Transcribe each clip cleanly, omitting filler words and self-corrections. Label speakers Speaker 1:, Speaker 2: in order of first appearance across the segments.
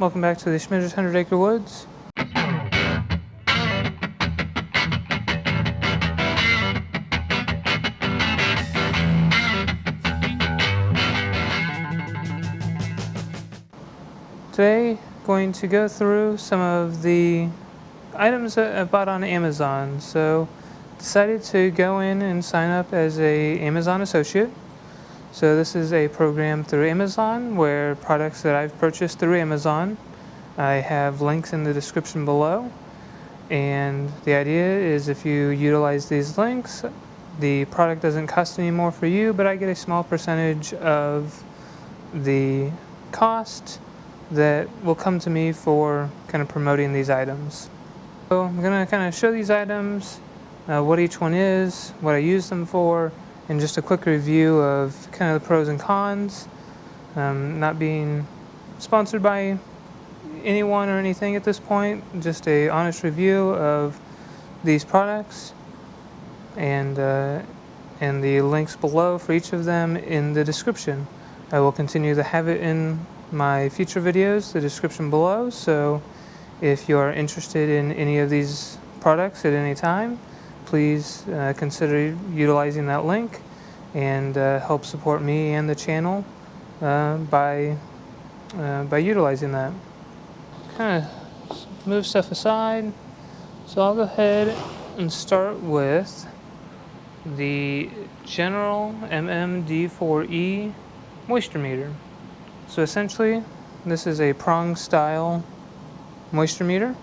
Speaker 1: Welcome back to the Schmitter's 100 Acre Woods. Today, going to go through some of the items that I bought on Amazon. So, decided to go in and sign up as a Amazon associate. So this is a program through Amazon where products that I've purchased through Amazon, I have links in the description below. And the idea is if you utilize these links, the product doesn't cost any more for you, but I get a small percentage of the cost that will come to me for kind of promoting these items. So I'm going to kind of show these items, what each one is, what I use them for, and just a quick review of kind of the pros and cons. Not being sponsored by anyone or anything at this point, just a honest review of these products, and the links below for each of them in the description. I will continue to have it in my future videos, the description below, so if you are interested in any of these products at any time, please consider utilizing that link and help support me and the channel by utilizing that. Kind of move stuff aside, so I'll go ahead and start with the General MMD4E moisture meter. So essentially, this is a prong style moisture meter.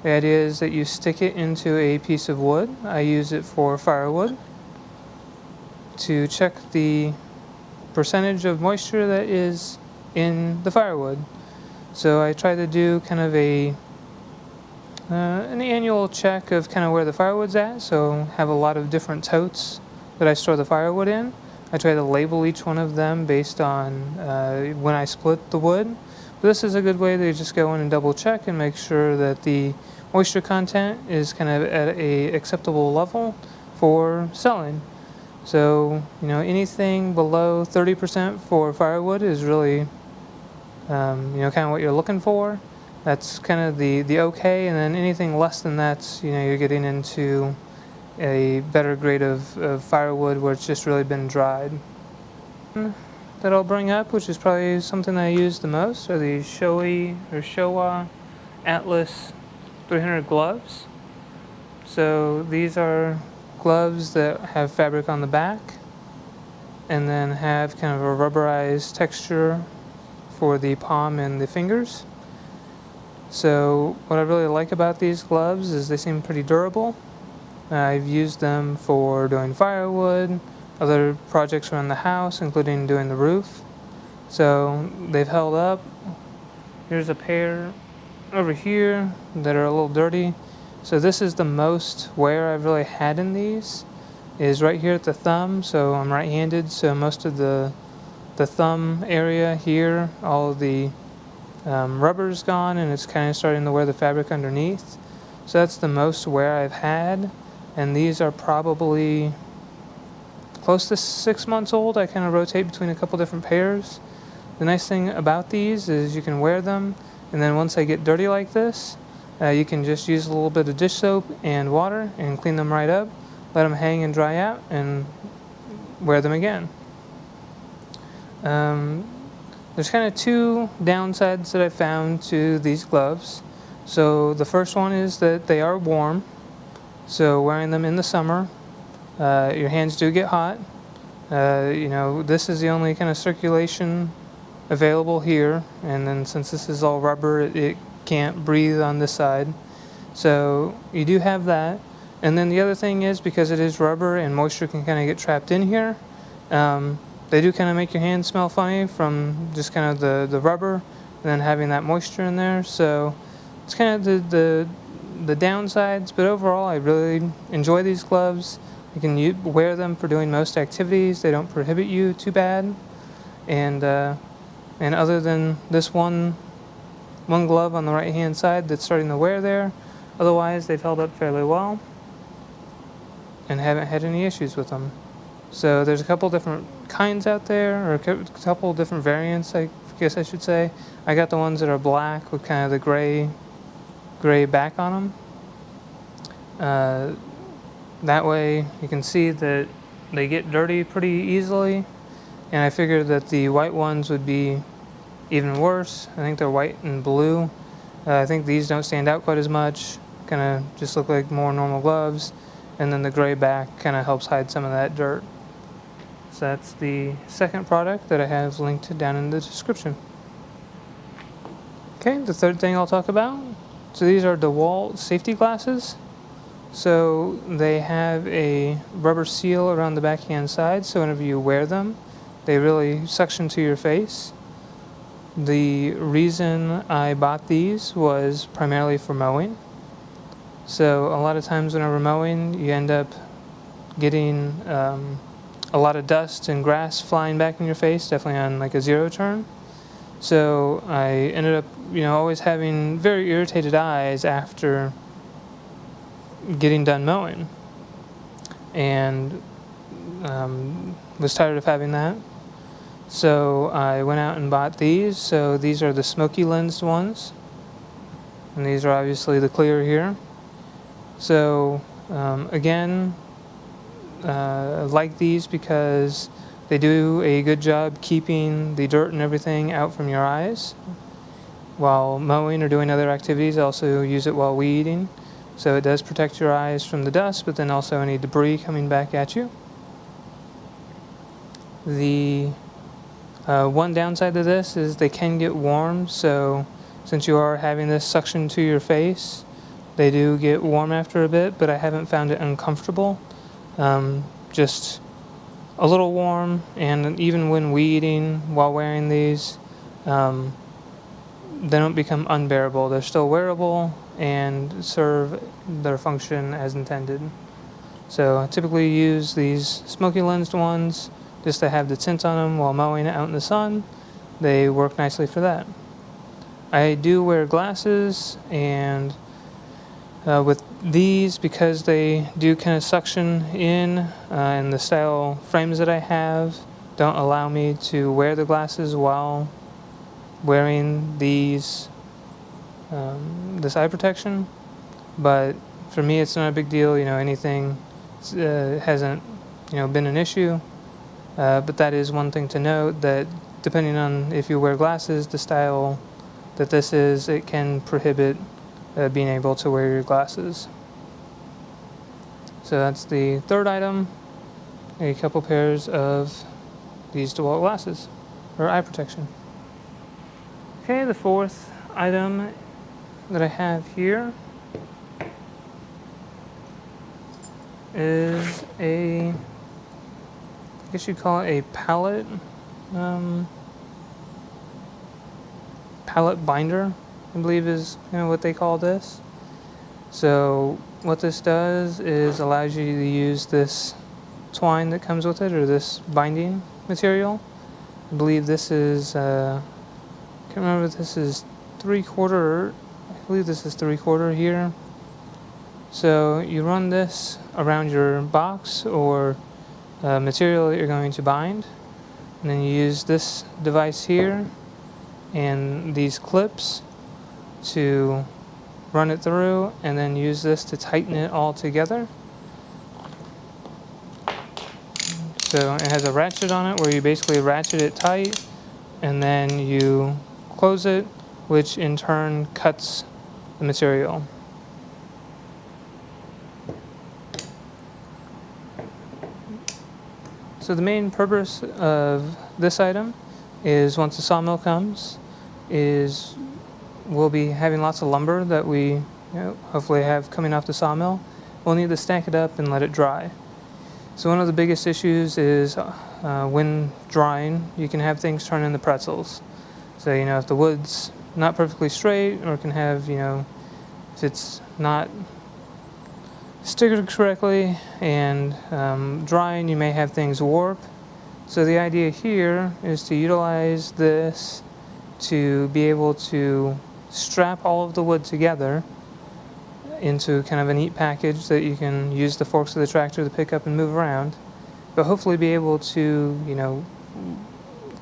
Speaker 1: The idea is that you stick it into a piece of wood. I use it for firewood to check the percentage of moisture that is in the firewood. So I try to do kind of an annual check of kind of where the firewood's at. So have a lot of different totes that I store the firewood in. I try to label each one of them based on when I split the wood. But this is a good way to just go in and double check and make sure that the moisture content is kind of at a acceptable level for selling. So, you know, anything below 30% for firewood is really, kind of what you're looking for. That's kind of the okay, and then anything less than that, you're getting into a better grade of firewood where it's just really been dried. That I'll bring up, which is probably something that I use the most, are the SHOWA Atlas 300 gloves. So these are gloves that have fabric on the back and then have kind of a rubberized texture for the palm and the fingers. So what I really like about these gloves is they seem pretty durable. I've used them for doing firewood, other projects around the house, including doing the roof. So they've held up. Here's a pair over here that are a little dirty. So this is the most wear I've really had in these, is right here at the thumb. So I'm right-handed, so most of the thumb area here, all of the rubber's gone, and it's kind of starting to wear the fabric underneath. So that's the most wear I've had, and these are probably close to 6 months old. I kind of rotate between a couple different pairs. The nice thing about these is you can wear them, and then once they get dirty like this, you can just use a little bit of dish soap and water and clean them right up, let them hang and dry out, and wear them again. There's kind of two downsides that I found to these gloves. So the first one is that they are warm. So wearing them in the summer, your hands do get hot. This is the only kind of circulation available here, and then since this is all rubber, it can't breathe on this side. So you do have that. And then the other thing is, because it is rubber and moisture can kind of get trapped in here, they do kind of make your hands smell funny from just kind of the rubber and then having that moisture in there. So it's kind of the downsides, but overall I really enjoy these gloves. You can wear them for doing most activities. They don't prohibit you too bad. And other than this one glove on the right hand side that's starting to wear there, otherwise they've held up fairly well and haven't had any issues with them. So there's a couple different kinds out there, or a couple different variants, I guess I should say. I got the ones that are black with kind of the gray back on them. That way you can see that they get dirty pretty easily, and I figured that the white ones would be even worse. I think they're white and blue. I think these don't stand out quite as much, kind of just look like more normal gloves, and then the gray back kind of helps hide some of that dirt. So that's the second product that I have linked down in the description. Okay, the third thing I'll talk about. So these are DEWALT safety glasses. So they have a rubber seal around the backhand side, so whenever you wear them, they really suction to your face. The reason I bought these was primarily for mowing. So a lot of times whenever mowing, you end up getting a lot of dust and grass flying back in your face, definitely on like a zero turn. So I ended up, always having very irritated eyes after getting done mowing, and was tired of having that. So I went out and bought these. So these are the smoky lensed ones, and these are obviously the clear here. So again, I like these because they do a good job keeping the dirt and everything out from your eyes. While mowing or doing other activities, I also use it while weeding. So it does protect your eyes from the dust, but then also any debris coming back at you. The one downside to this is they can get warm, so since you are having this suction to your face, they do get warm after a bit, but I haven't found it uncomfortable. Just a little warm, and even when weeding while wearing these, they don't become unbearable. They're still wearable and serve their function as intended. So I typically use these smoky lensed ones just to have the tint on them while mowing out in the sun. They work nicely for that. I do wear glasses, and with these, because they do kind of suction in, and the style frames that I have don't allow me to wear the glasses while wearing these this eye protection, but for me it's not a big deal. Anything hasn't been an issue, but that is one thing to note, that depending on if you wear glasses, the style that this is, it can prohibit being able to wear your glasses. So that's the third item, a couple pairs of these DEWALT glasses, or eye protection. Okay, the fourth item that I have here is I guess you'd call it a pallet binder, I believe is what they call this. So what this does is allows you to use this twine that comes with it, or this binding material. I believe this is I can't remember if this is 3/4. I believe this is 3/4 here. So you run this around your box or material that you're going to bind, and then you use this device here and these clips to run it through, and then use this to tighten it all together. So it has a ratchet on it where you basically ratchet it tight, and then you close it, which in turn cuts the material. So the main purpose of this item is, once the sawmill comes, is we'll be having lots of lumber that we hopefully have coming off the sawmill. We'll need to stack it up and let it dry. So one of the biggest issues is when drying, you can have things turn into pretzels. So if the wood's not perfectly straight, or can have if it's not stickered correctly and drying, you may have things warp. So the idea here is to utilize this to be able to strap all of the wood together into kind of a neat package that you can use the forks of the tractor to pick up and move around, but hopefully be able to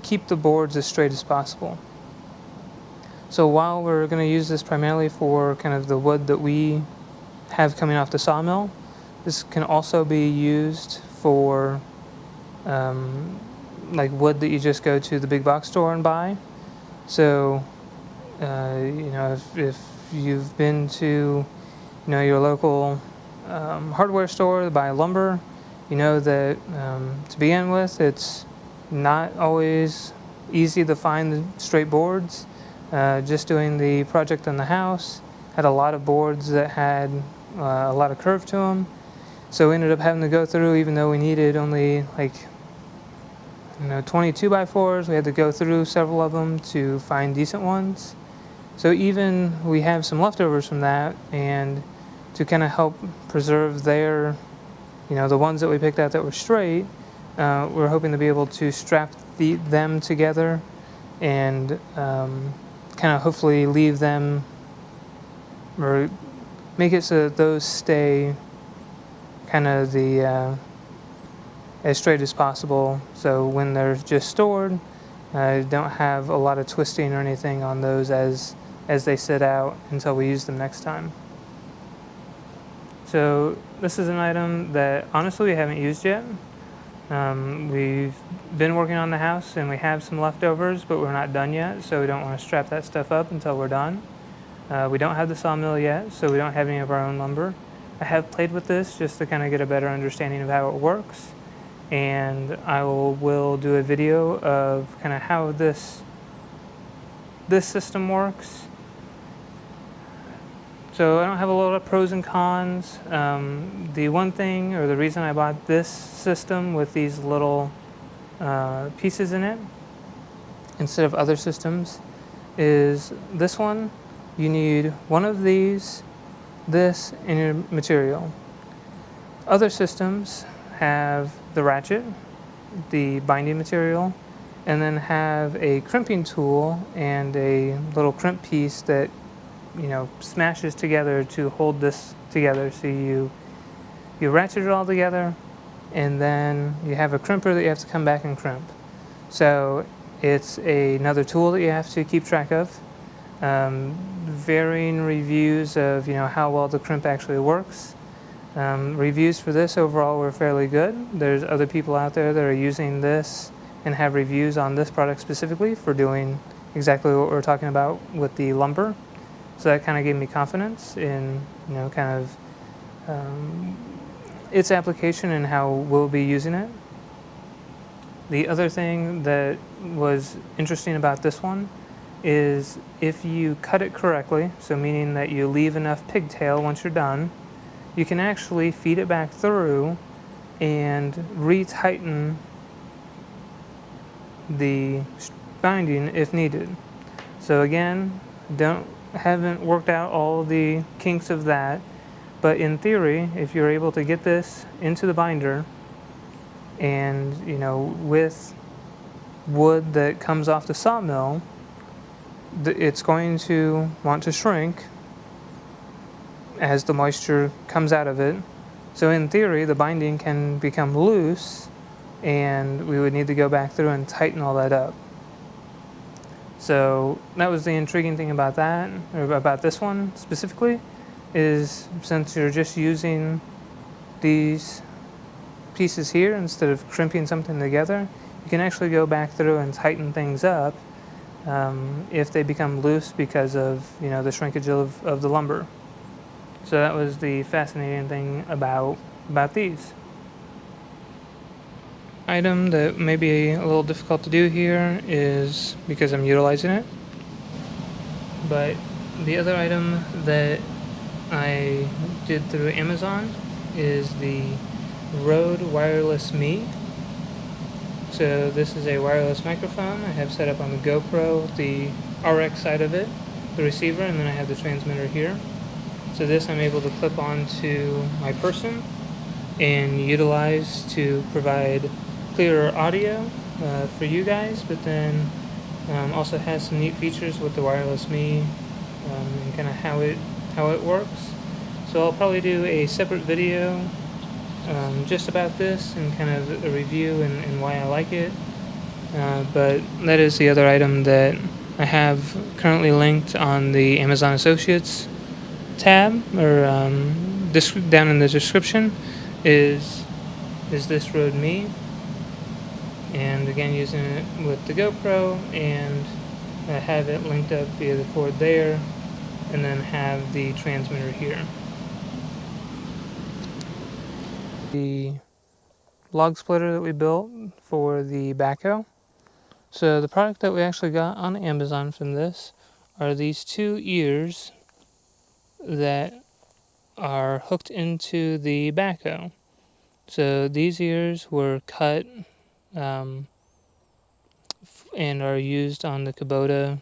Speaker 1: keep the boards as straight as possible. So while we're going to use this primarily for kind of the wood that we have coming off the sawmill, this can also be used for like wood that you just go to the big box store and buy. So you know, if you've been to your local hardware store to buy lumber, you know that to begin with, it's not always easy to find the straight boards. Just doing the project on the house, had a lot of boards that had a lot of curve to them. So we ended up having to go through, even though we needed only like 22 by 4s, we had to go through several of them to find decent ones. So even we have some leftovers from that, and to kind of help preserve their, the ones that we picked out that were straight, we're hoping to be able to strap them together and kind of hopefully leave them, or make it so that those stay kind of as straight as possible. So when they're just stored, don't have a lot of twisting or anything on those as they sit out until we use them next time. So this is an item that honestly we haven't used yet. We've been working on the house and we have some leftovers, but we're not done yet, so we don't want to strap that stuff up until we're done. We don't have the sawmill yet, so we don't have any of our own lumber. I have played with this just to kind of get a better understanding of how it works, and I will do a video of kind of how this system works. So I don't have a lot of pros and cons. The one thing, or the reason I bought this system with these little pieces in it instead of other systems, is this one. You need one of these, this, and your material. Other systems have the ratchet, the binding material, and then have a crimping tool and a little crimp piece that smashes together to hold this together. So you ratchet it all together, and then you have a crimper that you have to come back and crimp. So it's another tool that you have to keep track of. Varying reviews of how well the crimp actually works. Reviews for this overall were fairly good. There's other people out there that are using this and have reviews on this product specifically for doing exactly what we're talking about with the lumber. So that kind of gave me confidence in kind of its application and how we'll be using it. The other thing that was interesting about this one is if you cut it correctly, so meaning that you leave enough pigtail once you're done, you can actually feed it back through and retighten the binding if needed. So again, haven't worked out all the kinks of that, but in theory, if you're able to get this into the binder and with wood that comes off the sawmill, it's going to want to shrink as the moisture comes out of it. So in theory, the binding can become loose, and we would need to go back through and tighten all that up. So that was the intriguing thing about that, or about this one specifically, is since you're just using these pieces here instead of crimping something together, you can actually go back through and tighten things up if they become loose because of the shrinkage of the lumber. So that was the fascinating thing about these. Item that may be a little difficult to do here is because I'm utilizing it, but the other item that I did through Amazon is the Rode Wireless Me. So this is a wireless microphone I have set up on the GoPro, the RX side of it, the receiver, and then I have the transmitter here. So this I'm able to clip onto my person and utilize to provide clearer audio for you guys, but then also has some neat features with the Wireless Me and kind of how it works. So I'll probably do a separate video just about this and kind of a review and why I like it. But that is the other item that I have currently linked on the Amazon Associates tab, or down in the description, is this Rode Me, and again using it with the GoPro, and I have it linked up via the cord there, and then have the transmitter here. The log splitter that we built for the backhoe. So the product that we actually got on Amazon from this are these two ears that are hooked into the backhoe. So these ears were cut and are used on the Kubota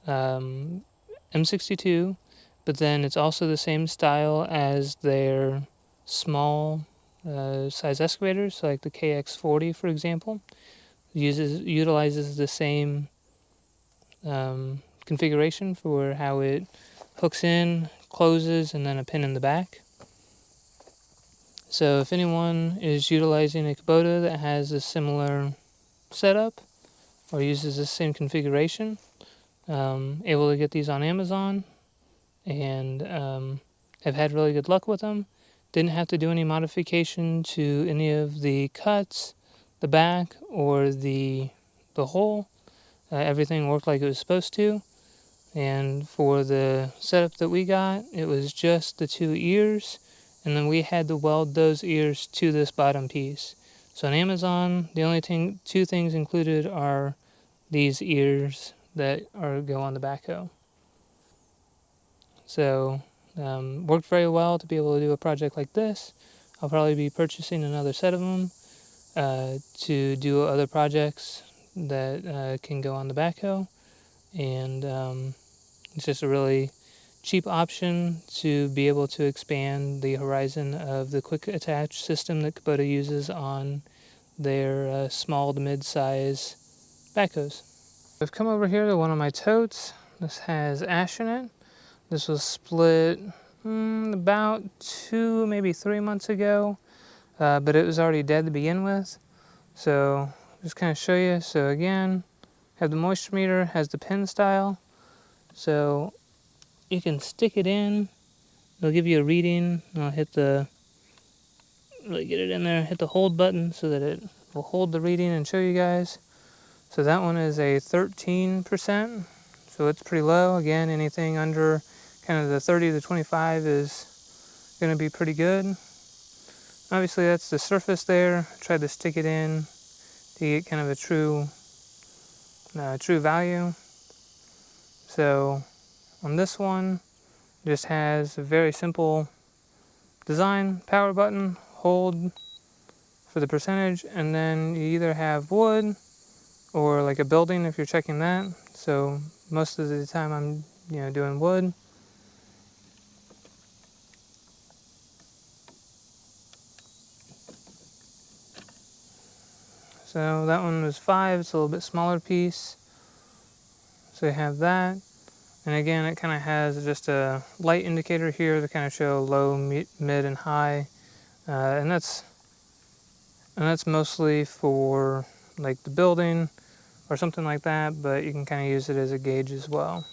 Speaker 1: M62, but then it's also the same style as their small size excavators, so like the KX40, for example. Utilizes the same configuration for how it hooks in, closes, and then a pin in the back. So if anyone is utilizing a Kubota that has a similar setup or uses the same configuration, able to get these on Amazon, and have had really good luck with them. Didn't have to do any modification to any of the cuts, the back, or the hole. Everything worked like it was supposed to. And for the setup that we got, it was just the two ears, and then we had to weld those ears to this bottom piece. So on Amazon, the only two things included are these ears that go on the backhoe. So worked very well to be able to do a project like this. I'll probably be purchasing another set of them to do other projects that can go on the backhoe, and it's just a really cheap option to be able to expand the horizon of the quick attach system that Kubota uses on their small to mid-size backhoes. I've come over here to one of my totes. This has ash in it. This was split about 2, maybe 3 months ago, but it was already dead to begin with. So just kind of show you. So again, have the moisture meter, has the pin style. So you can stick it in, it'll give you a reading. I'll hit really get it in there, hit the hold button so that it will hold the reading and show you guys. So that one is a 13%, so it's pretty low. Again, anything under kind of the 30 to 25 is going to be pretty good. Obviously that's the surface there. I tried to stick it in to get kind of a true value. So on this one, just has a very simple design, power button, hold for the percentage, and then you either have wood or like a building if you're checking that. So most of the time I'm doing wood. So that one was 5, it's a little bit smaller piece. So you have that. And again, it kind of has just a light indicator here to kind of show low, mid, and high. And that's mostly for like the building or something like that, but you can kind of use it as a gauge as well.